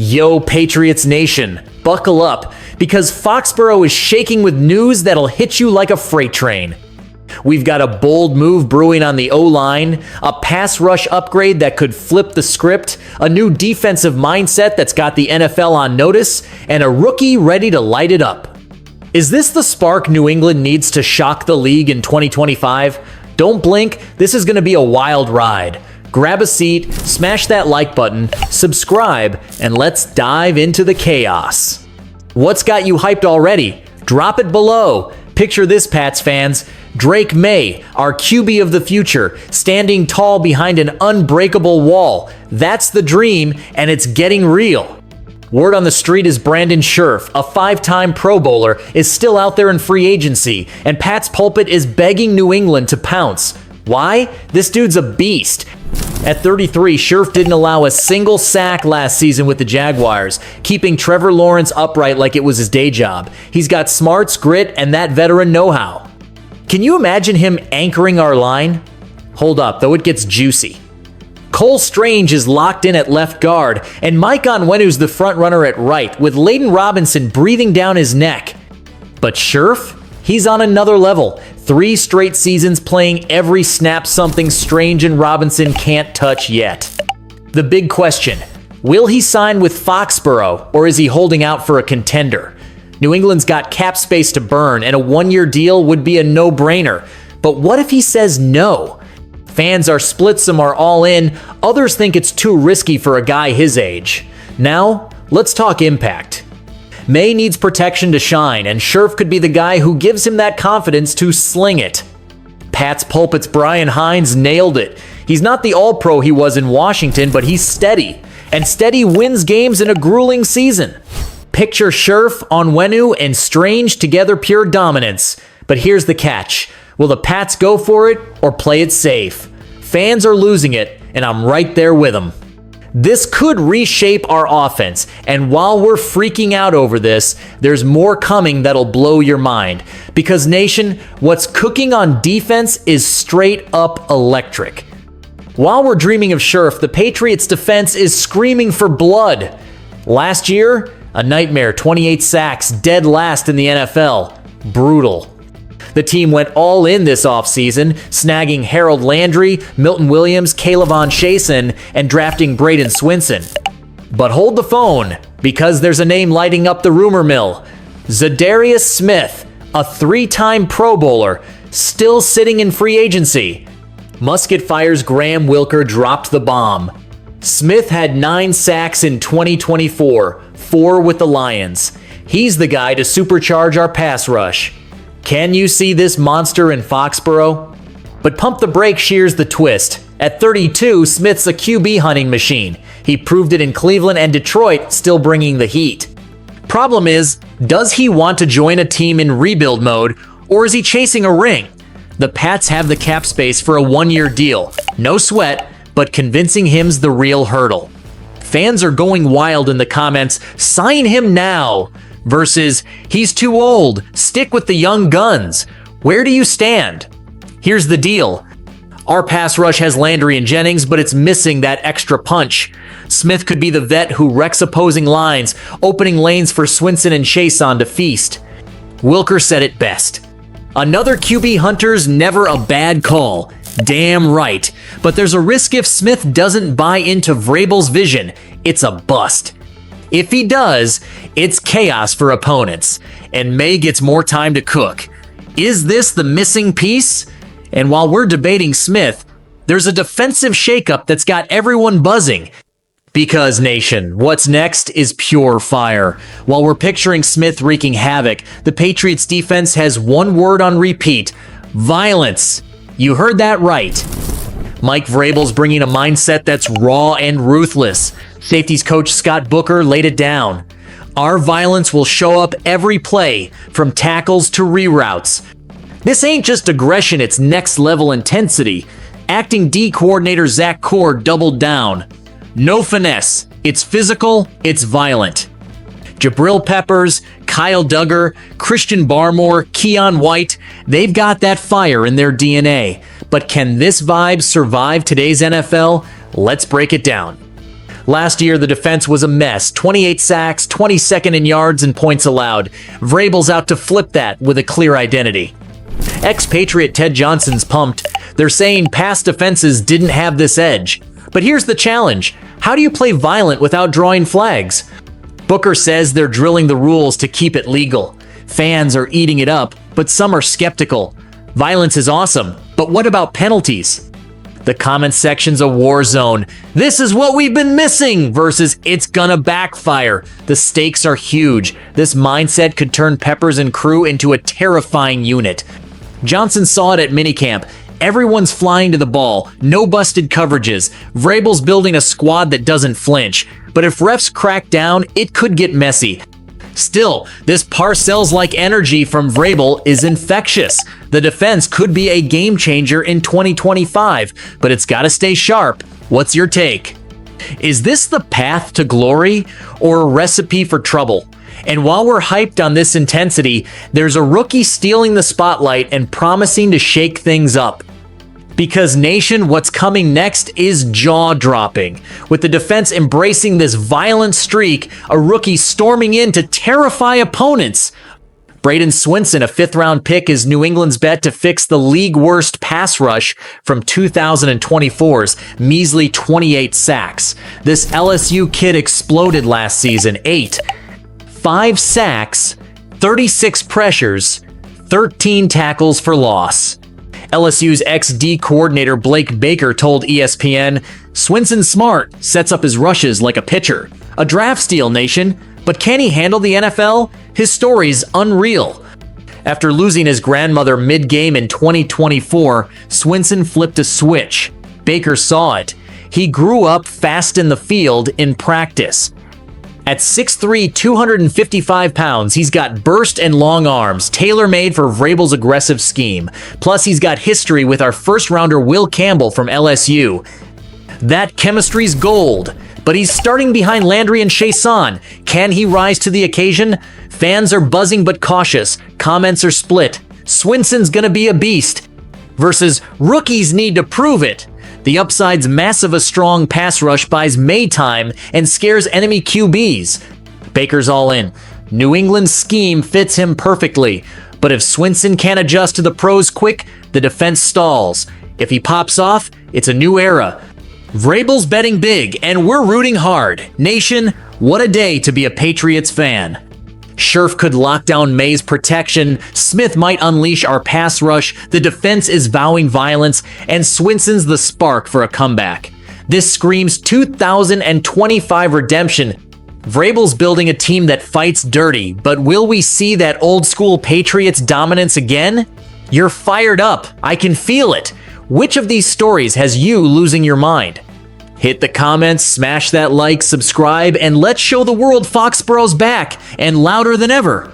Yo, Patriots Nation, buckle up, because Foxborough is shaking with news that'll hit you like a freight train. We've got a bold move brewing on the O-line, a pass rush upgrade that could flip the script, a new defensive mindset that's got the NFL on notice, and a rookie ready to light it up. Is this the spark New England needs to shock the league in 2025? Don't blink, this is going to be a wild ride. Grab a seat, smash that like button, subscribe, and let's dive into the chaos. What's got you hyped already? Drop it below. Picture this, Pats fans. Drake May, our QB of the future, standing tall behind an unbreakable wall. That's the dream, and it's getting real. Word on the street is Brandon Scherff, a 5-time Pro Bowler, is still out there in free agency, and Pat's pulpit is begging New England to pounce. Why? This dude's a beast. At 33, Scherff didn't allow a single sack last season with the Jaguars, keeping Trevor Lawrence upright like it was his day job. He's got smarts, grit, and that veteran know-how. Can you imagine him anchoring our line? Hold up, though it gets juicy. Cole Strange is locked in at left guard, and Mike Onwenu's the front runner at right, with Layden Robinson breathing down his neck. But Scherff? He's on another level. 3 straight seasons playing every snap something Strange and Robinson can't touch yet. The big question, will he sign with Foxborough, or is he holding out for a contender? New England's got cap space to burn, and a 1-year deal would be a no-brainer. But what if he says no? Fans are split, some are all in, others think it's too risky for a guy his age. Now, let's talk impact. May needs protection to shine, and Scherff could be the guy who gives him that confidence to sling it. Pat's pulpit's Brian Hines nailed it. He's not the all-pro he was in Washington, but he's steady. And steady wins games in a grueling season. Picture Scherff, Onwenu, and Strange together, pure dominance. But here's the catch. Will the Pats go for it or play it safe? Fans are losing it, and I'm right there with them. This could reshape our offense, and while we're freaking out over this, there's more coming that'll blow your mind. Because, Nation, what's cooking on defense is straight up electric. While we're dreaming of Scherff, the Patriots defense is screaming for blood. Last year, a nightmare, 28 sacks, dead last in the NFL. Brutal. The team went all in this offseason, snagging Harold Landry, Milton Williams, Kayvon Chaisson, and drafting Braden Swinson. But hold the phone, because there's a name lighting up the rumor mill. Za'Darius Smith, a 3-time Pro Bowler, still sitting in free agency. Musket Fire's Graham Wilker dropped the bomb. Smith had 9 sacks in 2024, 4 with the Lions. He's the guy to supercharge our pass rush. Can you see this monster in Foxborough? But pump the brakes, here's the twist. At 32, Smith's a QB hunting machine. He proved it in Cleveland and Detroit, still bringing the heat. Problem is, does he want to join a team in rebuild mode, or is he chasing a ring? The Pats have the cap space for a 1-year deal. No sweat, but convincing him's the real hurdle. Fans are going wild in the comments, sign him now! Versus, he's too old, stick with the young guns. Where do you stand? Here's the deal. Our pass rush has Landry and Jennings, but it's missing that extra punch. Smith could be the vet who wrecks opposing lines, opening lanes for Swinson and Chaisson to feast. Wilker said it best. Another QB hunter's never a bad call. Damn right. But there's a risk if Smith doesn't buy into Vrabel's vision. It's a bust. If he does, it's chaos for opponents, and May gets more time to cook. Is this the missing piece? And while we're debating Smith, there's a defensive shakeup that's got everyone buzzing. Because, Nation, what's next is pure fire. While we're picturing Smith wreaking havoc, the Patriots defense has one word on repeat: violence. You heard that right. Mike Vrabel's bringing a mindset that's raw and ruthless. Safeties coach Scott Booker laid it down. Our violence will show up every play, from tackles to reroutes. This ain't just aggression, it's next-level intensity. Acting D coordinator Zach Cord doubled down. No finesse. It's physical, it's violent. Jabril Peppers, Kyle Duggar, Christian Barmore, Keon White, they've got that fire in their DNA. But can this vibe survive today's NFL? Let's break it down. Last year, the defense was a mess. 28 sacks, 22nd in yards and points allowed. Vrabel's out to flip that with a clear identity. Ex-Patriot Ted Johnson's pumped. They're saying past defenses didn't have this edge. But here's the challenge. How do you play violent without drawing flags? Booker says they're drilling the rules to keep it legal. Fans are eating it up, but some are skeptical. Violence is awesome, but what about penalties? The comment section's a war zone. This is what we've been missing versus it's gonna backfire. The stakes are huge. This mindset could turn Peppers and crew into a terrifying unit. Johnson saw it at minicamp. Everyone's flying to the ball, no busted coverages. Vrabel's building a squad that doesn't flinch. But if refs crack down, it could get messy. Still, this Parcells-like energy from Vrabel is infectious. The defense could be a game changer in 2025, but it's got to stay sharp. What's your take? Is this the path to glory or a recipe for trouble? And while we're hyped on this intensity, there's a rookie stealing the spotlight and promising to shake things up. Because nation, what's coming next is jaw-dropping. With the defense embracing this violent streak, a rookie storming in to terrify opponents. Braden Swinson, a fifth-round pick, is New England's bet to fix the league-worst pass rush from 2024's measly 28 sacks. This LSU kid exploded last season. 5 sacks, 36 pressures, 13 tackles for loss. LSU's ex-D coordinator Blake Baker told ESPN, "Swinson's smart, sets up his rushes like a pitcher. A draft steal, nation. But can he handle the NFL? His story's unreal." After losing his grandmother mid-game in 2024, Swinson flipped a switch. Baker saw it. He grew up fast in the field in practice. At 6'3", 255 pounds, he's got burst and long arms, tailor-made for Vrabel's aggressive scheme. Plus, he's got history with our first-rounder Will Campbell from LSU. That chemistry's gold. But he's starting behind Landry and Chason. Can he rise to the occasion? Fans are buzzing but cautious. Comments are split. Swinson's gonna be a beast. Versus rookies need to prove it. The upside's massive. A strong pass rush buys May time and scares enemy QBs. Baker's all in. New England's scheme fits him perfectly. But if Swinson can't adjust to the pros quick, the defense stalls. If he pops off, it's a new era. Vrabel's betting big, and we're rooting hard. Nation, what a day to be a Patriots fan. Scherf could lock down May's protection, Smith might unleash our pass rush, the defense is vowing violence, and Swinson's the spark for a comeback. This screams 2025 redemption. Vrabel's building a team that fights dirty, but will we see that old-school Patriots dominance again? You're fired up. I can feel it. Which of these stories has you losing your mind? Hit the comments, smash that like, subscribe, and let's show the world Foxborough's back and louder than ever.